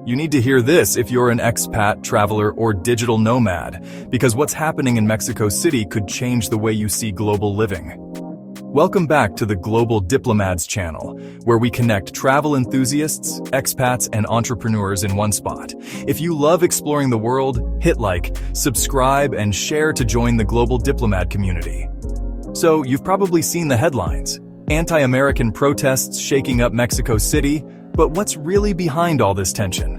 You need to hear this if you're an expat, traveler, or digital nomad, because what's happening in Mexico City could change the way you see global living. Welcome back to the Global Diplomats channel, where we connect travel enthusiasts, expats, and entrepreneurs in one spot. If you love exploring the world, hit like, subscribe, and share to join the Global Diplomat community. So, you've probably seen the headlines. Anti-American protests shaking up Mexico City, but what's really behind all this tension?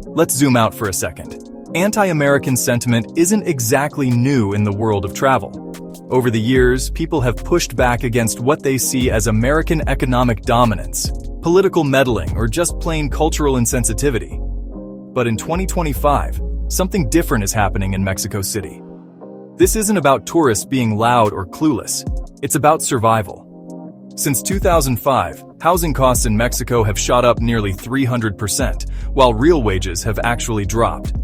Let's zoom out for a second. Anti-American sentiment isn't exactly new in the world of travel. Over the years, people have pushed back against what they see as American economic dominance, political meddling, or just plain cultural insensitivity. But in 2025, something different is happening in Mexico City. This isn't about tourists being loud or clueless. It's about survival. Since 2005, housing costs in Mexico have shot up nearly 300%, while real wages have actually dropped.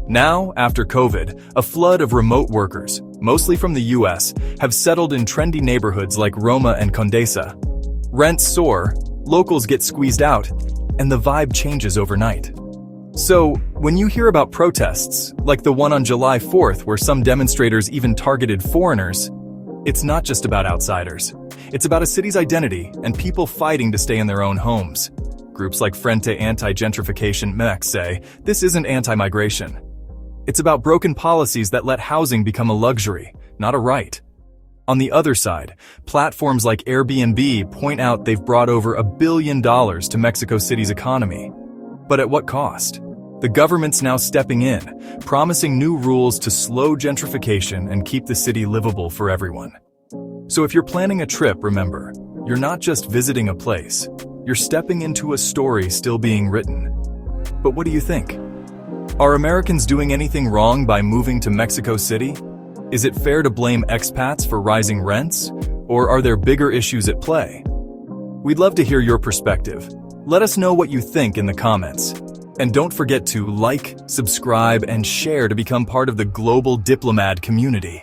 Now, after COVID, a flood of remote workers, mostly from the US, have settled in trendy neighborhoods like Roma and Condesa. Rents soar, locals get squeezed out, and the vibe changes overnight. So, when you hear about protests, like the one on July 4th where some demonstrators even targeted foreigners, it's not just about outsiders. It's about a city's identity and people fighting to stay in their own homes. Groups like Frente Anti-Gentrification MEX say, this isn't anti-migration. It's about broken policies that let housing become a luxury, not a right. On the other side, platforms like Airbnb point out they've brought over $1 billion to Mexico City's economy. But at what cost? The government's now stepping in, promising new rules to slow gentrification and keep the city livable for everyone. So if you're planning a trip, remember, you're not just visiting a place, you're stepping into a story still being written. But what do you think? Are Americans doing anything wrong by moving to Mexico City? Is it fair to blame expats for rising rents? Or are there bigger issues at play? We'd love to hear your perspective. Let us know what you think in the comments. And don't forget to like, subscribe, and share to become part of the Global Diplomat community.